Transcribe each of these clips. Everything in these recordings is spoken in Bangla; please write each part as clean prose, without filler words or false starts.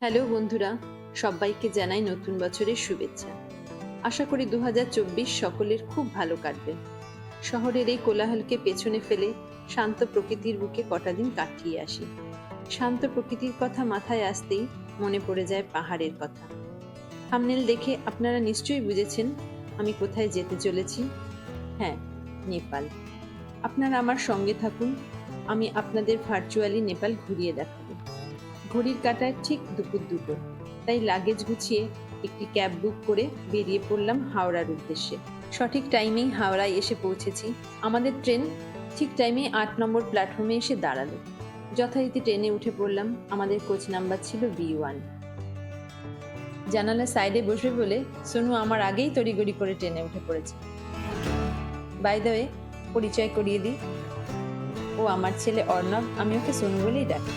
হ্যালো বন্ধুরা, সবাইকে জানাই নতুন বছরের শুভেচ্ছা। আশা করি 2024 সকলের খুব ভালো কাটবে। শহরের এই কোলাহলকে পেছনে ফেলে শান্ত প্রকৃতির বুকে কটা দিন কাটিয়ে আসি। শান্ত প্রকৃতির কথা মাথায় আসতেই মনে পড়ে যায় পাহাড়ের কথা। থাম্বনেল দেখে আপনারা নিশ্চয়ই বুঝেছেন আমি কোথায় যেতে চলেছি। হ্যাঁ, নেপাল। আপনারা আমার সঙ্গে থাকুন, আমি আপনাদের ভার্চুয়ালি নেপাল ঘুরিয়ে দেখাবো। ঘড়ির কাঁটায় ঠিক দুপুর দুটো, তাই লাগেজ গুছিয়ে একটি ক্যাব বুক করে বেরিয়ে পড়লাম হাওড়ার উদ্দেশ্যে। সঠিক টাইমেই হাওড়ায় এসে পৌঁছেছি। আমাদের ট্রেন ঠিক টাইমে 8 নম্বর প্ল্যাটফর্মে এসে দাঁড়ালো। যথারীতি ট্রেনে উঠে পড়লাম। আমাদের কোচ নাম্বার ছিল B1। জানালা সাইডে বসবে বলে সোনু আমার আগেই তড়িগড়ি করে ট্রেনে উঠে পড়েছে। বাই দ্য ওয়ে, পরিচয় করিয়ে দিই, ও আমার ছেলে অর্ণব, আমি ওকে সোনু বলেই ডাকি।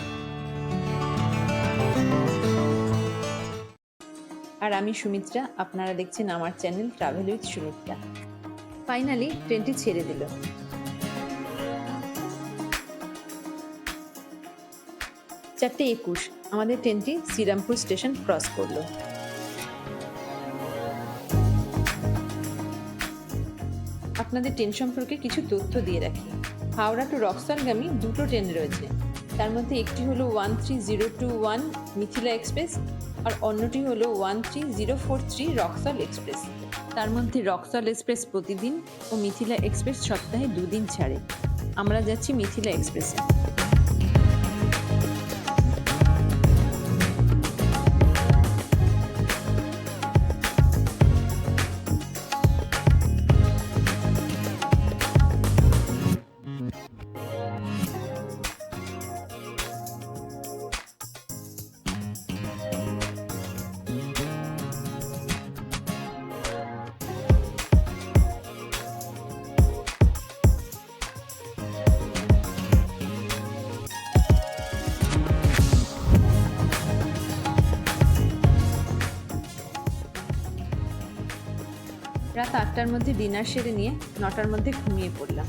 আর আমি সুমিত্রা, আপনারা দেখছেন আমার channel travel with Sumitra. Finally ট্রেনটি ছেড়ে দিল। 4:21 আমাদের ট্রেনটি শ্রীরামপুর স্টেশন ক্রস করলো। আপনাদের ট্রেন সম্পর্কে কিছু তথ্য দিয়ে রাখি। হাওড়া টু রক্সলগামী দুটো ট্রেন রয়েছে। তার মধ্যে একটি হলো 13021 মিথিলা এক্সপ্রেস আর অন্যটি হলো 13043 রক্সল এক্সপ্রেস। তার মধ্যে রক্সল এক্সপ্রেস প্রতিদিন ও মিথিলা এক্সপ্রেস সপ্তাহে 2 দিন ছাড়ে। আমরা যাচ্ছি মিথিলা এক্সপ্রেসে। রাত 8টার মধ্যে ডিনার সেরে নিয়ে 9টার মধ্যে ঘুমিয়ে পড়লাম।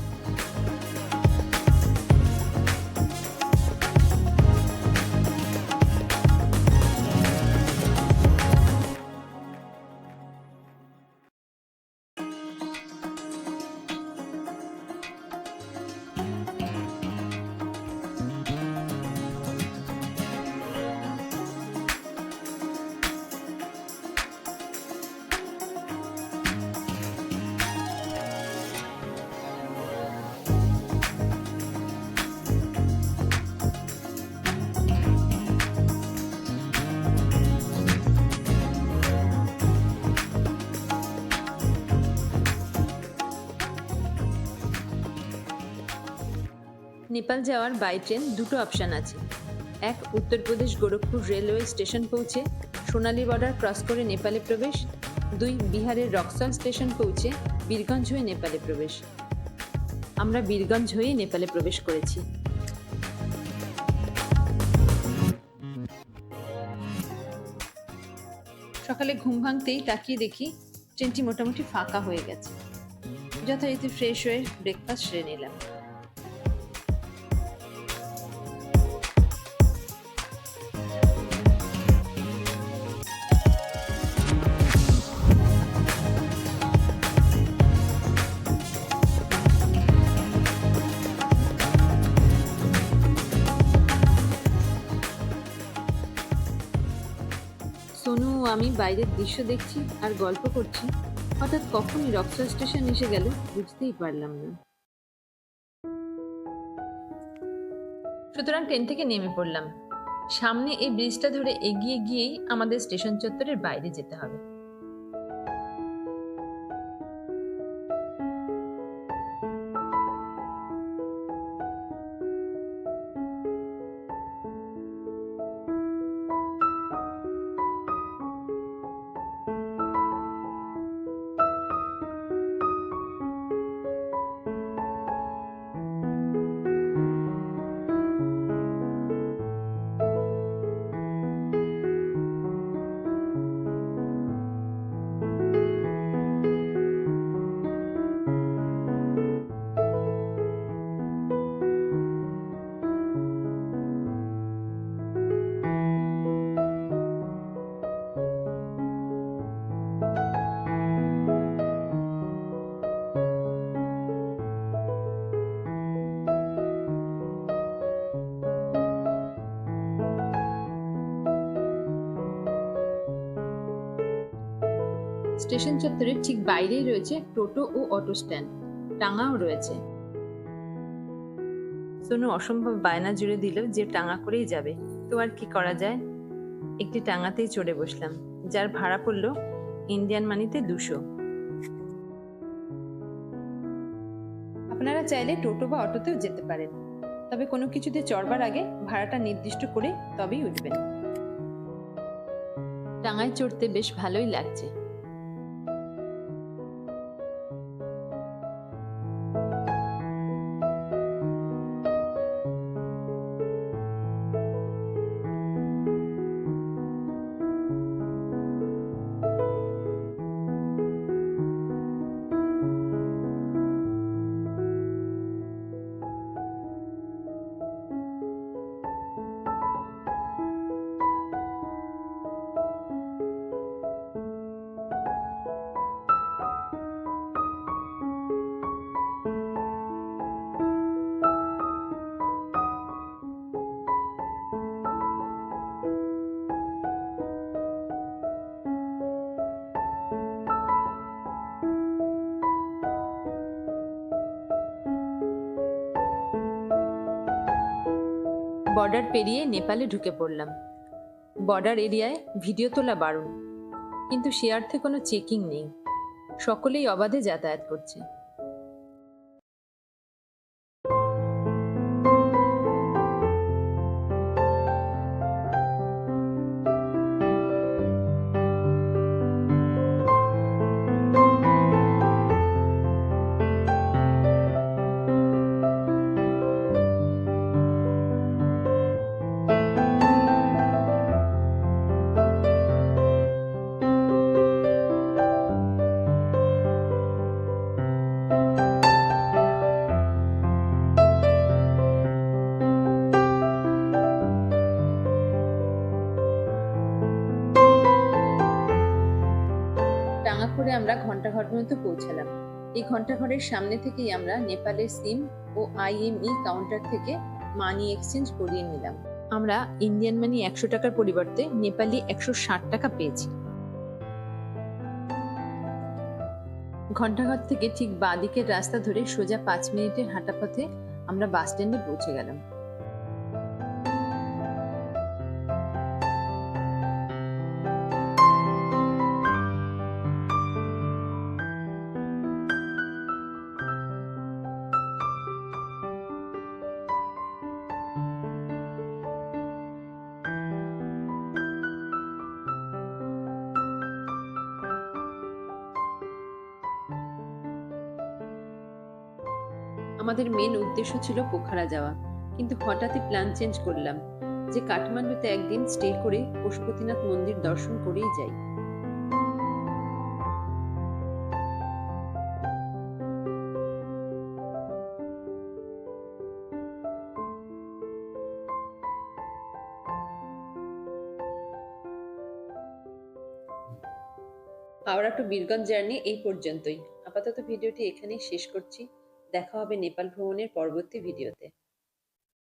নেপাল যাওয়ার বাই ট্রেন দুটো অপশান আছে। এক, উত্তরপ্রদেশ গোরখপুর রেলওয়ে স্টেশন পৌঁছে সোনালী বর্ডার ক্রস করে নেপালে প্রবেশ। 2, বিহারের রক্সল স্টেশন পৌঁছে বীরগঞ্জ হয়ে নেপালে প্রবেশ। আমরা বীরগঞ্জ হয়ে নেপালে প্রবেশ করেছি। সকালে ঘুম ভাঙতেই তাকিয়ে দেখি ট্রেনটি মোটামুটি ফাঁকা হয়ে গেছে। যথারীতি ফ্রেশ হয়ে ব্রেকফাস্ট সেরে নিলাম। সোনু ও আমি বাইরের দৃশ্য দেখছি আর গল্প করছি। হঠাৎ কখনই রক্সল স্টেশন এসে গেল বুঝতেই পারলাম না। সুতরাং ট্রেন থেকে নেমে পড়লাম। সামনে এই ব্রিজটা ধরে এগিয়ে গিয়েই আমাদের স্টেশন চত্বরের বাইরে যেতে হবে। স্টেশন চত্বরের ঠিক বাইরেই রয়েছে টোটো ও অটো স্ট্যান্ড, টাঙাও রয়েছে। সোনু অসম্ভব বায়না জুড়ে দিল যে টাঙা করেই যাবে, তো আর কি করা যায়। একটি টাঙাতেই চড়ে বসলাম, যার ভাড়া পড়ল ইন্ডিয়ান মানিতে 200। আপনারা চাইলে টোটো বা অটোতেও যেতে পারেন, তবে কোনো কিছুতে চড়বার আগে ভাড়াটা নির্দিষ্ট করে তবেই উঠবেন। টাঙায় চড়তে বেশ ভালোই লাগছে। বর্ডার পেরিয়ে নেপালে ঢুকে পড়লাম। বর্ডার এরিয়ায় ভিডিও তোলা বারণ, কিন্তু সে অর্থে কোনো চেকিং নেই, সকলেই অবাধে যাতায়াত করছে। টাঙা করে আমরা ঘন্টাঘর পর্যন্ত পৌঁছালাম। এই ঘন্টাঘরের সামনে থেকেই আমরা নেপালের সিম ও IME কাউন্টার থেকে মানি এক্সচেঞ্জ করিয়ে নিলাম। আমরা ইন্ডিয়ান মানি 100 টাকার পরিবর্তে নেপালি 160 টাকা পেয়েছি। ঘন্টাঘর থেকে ঠিক বাঁ দিকের রাস্তা ধরে সোজা 5 মিনিটের হাঁটা পথে আমরা বাস স্ট্যান্ডে পৌঁছে গেলাম। আমাদের মেন উদ্দেশ্য ছিল পোখারা যাওয়া, কিন্তু হঠাৎই প্ল্যান চেঞ্জ করলাম যে কাঠমান্ডুতে একদিন স্টে করে পশুপতিনাথ মন্দির দর্শন করেই যাই। হাওড়া টু বীরগঞ্জ জার্নি এই পর্যন্তই। আপাতত ভিডিওটি এখানেই শেষ করছি। দেখা হবে নেপাল ভ্রমণের পরবর্তী ভিডিওতে।